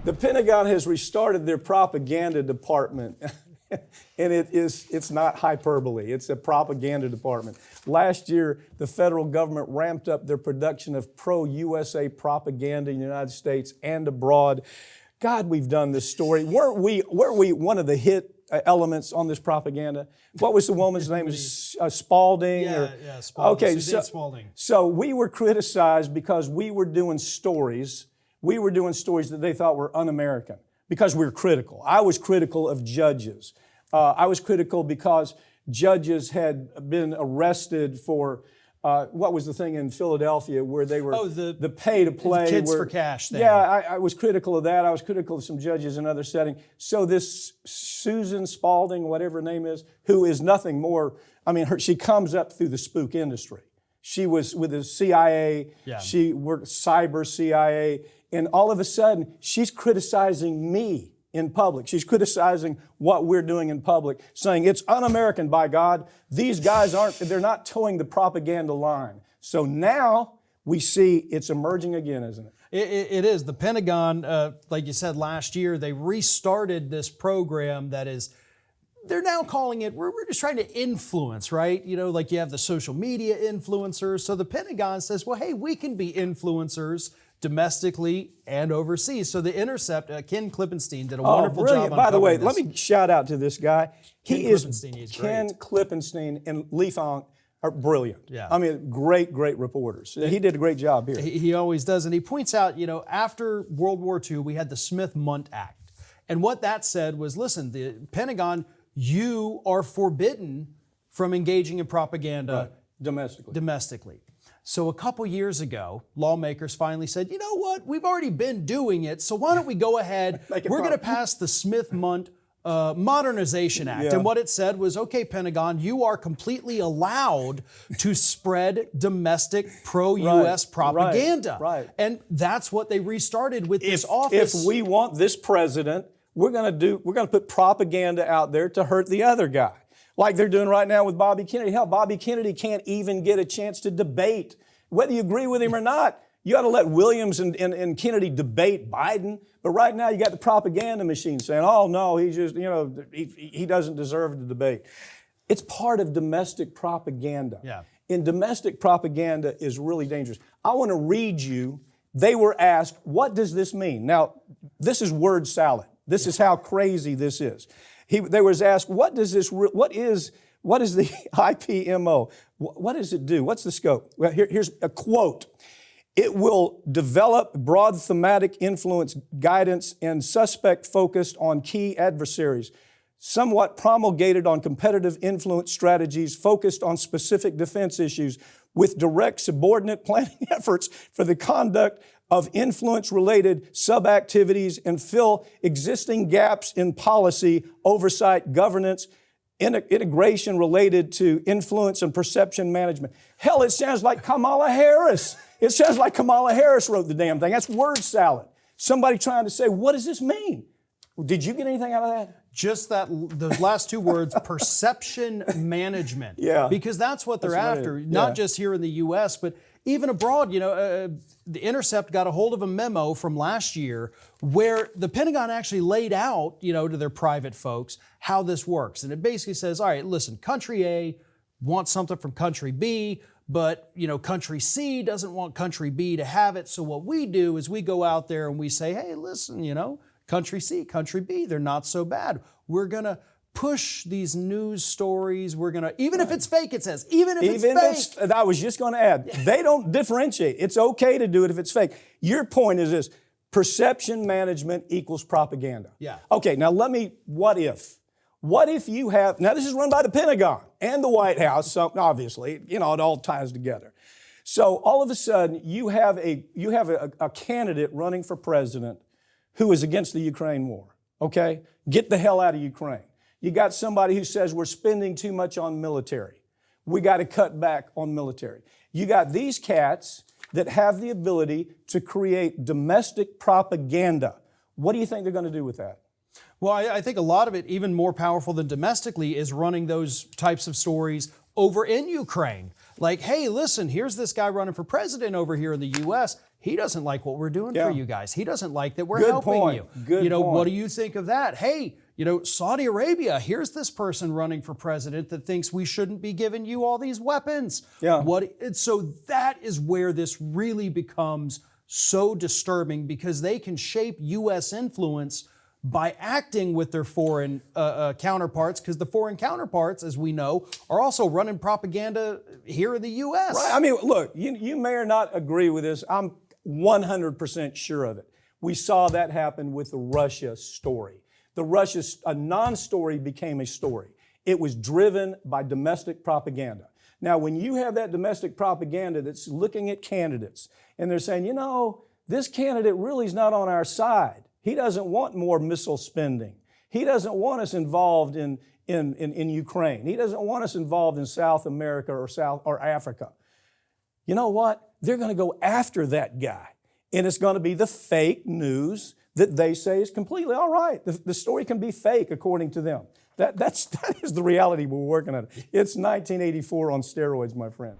The Pentagon has restarted their propaganda department. And it's not hyperbole. It's a propaganda department. Last year, the federal government ramped up their production of pro-USA propaganda in the United States and abroad. God, we've done this story. Weren't we one of the hit elements on this propaganda? What was the woman's name? Spalding? Yeah, Spalding. Okay, Suzanne Spalding. So we were criticized because we were doing stories. We were doing stories that they thought were un-American because we were critical. I was critical of judges. I was critical because judges had been arrested for what was the thing in Philadelphia where they were the pay to play. Kids for cash thing. Yeah, I was critical of that. I was critical of some judges in other settings. So this Susan Spalding, whatever her name is, who is nothing more, she comes up through the spook industry. She was with the CIA. Yeah. She worked cyber CIA. And all of a sudden, she's criticizing me in public. She's criticizing what we're doing in public, saying it's un-American, by God. These guys they're not towing the propaganda line. So now we see it's emerging again, isn't it? It is. The Pentagon, like you said, last year, they restarted this program that is, they're now calling it, we're just trying to influence, right? You know, like you have the social media influencers. So the Pentagon says, well, hey, we can be influencers domestically and overseas. So The Intercept, Ken Klippenstein did a wonderful job on By the way, this. let me shout out to this guy. Ken Klippenstein and Lee Fong are brilliant. Yeah. Great reporters. He did a great job here. He always does. And he points out, after World War II, we had the Smith-Mundt Act. And what that said was, listen, the Pentagon, you are forbidden from engaging in propaganda domestically. So a couple years ago, lawmakers finally said, you know what, we've already been doing it, so why don't we go ahead, we're going to pass the Smith-Mundt Modernization Act. Yeah. And what it said was, okay, Pentagon, you are completely allowed to spread domestic pro-U.S. propaganda. Right. And that's what they restarted with this office. If we want this president, we're going to put propaganda out there to hurt the other guy. Like they're doing right now with Bobby Kennedy. Hell, Bobby Kennedy can't even get a chance to debate. Whether you agree with him or not, you ought to let Williams and Kennedy debate Biden. But right now you got the propaganda machine saying, oh no, he just, he doesn't deserve the debate. It's part of domestic propaganda. Yeah. And domestic propaganda is really dangerous. I want to read you, they were asked, what does this mean? Now, this is word salad. This is how crazy this is. They was asked, what is the IPMO? What does it do? What's the scope? Well, here's a quote. It will develop broad thematic influence, guidance, and suspect focused on key adversaries, somewhat promulgated on competitive influence strategies focused on specific defense issues with direct subordinate planning efforts for the conduct of influence-related sub-activities and fill existing gaps in policy, oversight, governance, integration related to influence and perception management. Hell, it sounds like Kamala Harris. It sounds like Kamala Harris wrote the damn thing. That's word salad. Somebody trying to say, what does this mean? Did you get anything out of that? Just those last two words, perception management. Yeah. Because that's what they're after, not just here in the U.S., but even abroad. The Intercept got a hold of a memo from last year where the Pentagon actually laid out, to their private folks how this works. And it basically says, all right, listen, country A wants something from country B, but, country C doesn't want country B to have it. So what we do is we go out there and we say, hey, listen, country C, country B, they're not so bad. We're going to push these news stories. We're going to, even if it's fake, it says, even if it's fake. I was just going to add, they don't differentiate. It's okay to do it if it's fake. Your point is this, perception management equals propaganda. Yeah. Okay, now what if? What if you have, now this is run by the Pentagon and the White House, so obviously, it all ties together. So all of a sudden, you have a candidate running for president who is against the Ukraine war, okay? Get the hell out of Ukraine. You got somebody who says we're spending too much on military. We got to cut back on military. You got these cats that have the ability to create domestic propaganda. What do you think they're going to do with that? Well, I think a lot of it, even more powerful than domestically, is running those types of stories over in Ukraine. Like, hey, listen, here's this guy running for president over here in the U.S. he doesn't like what we're doing Yeah. for you guys. He doesn't like that we're Good helping point. you. Good you know, point. what do you think of that? Hey, you know, Saudi Arabia, here's this person running for president that thinks we shouldn't be giving you all these weapons. Yeah. And so that is where this really becomes so disturbing, because they can shape U.S. influence by acting with their foreign counterparts, because the foreign counterparts, as we know, are also running propaganda here in the U.S. Right. I mean, look, you may or not agree with this. I'm 100% sure of it. We saw that happen with the Russia story. A non-story became a story. It was driven by domestic propaganda. Now, when you have that domestic propaganda that's looking at candidates and they're saying, you know, this candidate really is not on our side. He doesn't want more missile spending. He doesn't want us involved in Ukraine. He doesn't want us involved in South America or Africa. You know what? They're going to go after that guy. And it's going to be the fake news that they say is completely all right. The story can be fake according to them. That is the reality we're working at. It's 1984 on steroids, my friend.